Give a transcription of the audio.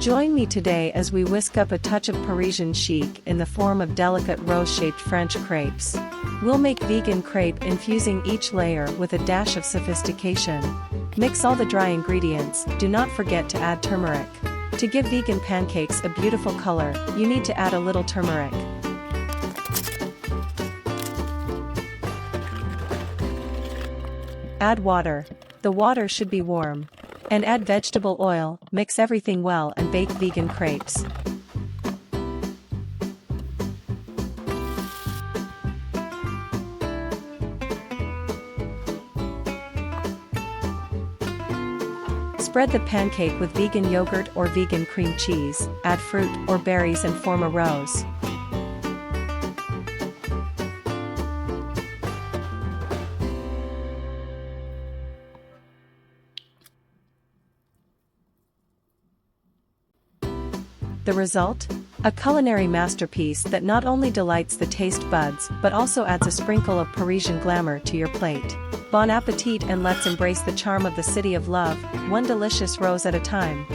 Join me today as we whisk up a touch of Parisian chic in the form of delicate rose-shaped French crepes. We'll make vegan crepe infusing each layer with a dash of sophistication. Mix all the dry ingredients, do not forget to add turmeric. To give vegan pancakes a beautiful color, you need to add a little turmeric. Add water. The water should be warm. And add vegetable oil, mix everything well and bake vegan crepes. Spread the pancake with vegan yogurt or vegan cream cheese, add fruit or berries and form a rose. The result? A culinary masterpiece that not only delights the taste buds but also adds a sprinkle of Parisian glamour to your plate. Bon appetit, and let's embrace the charm of the city of love, one delicious rose at a time.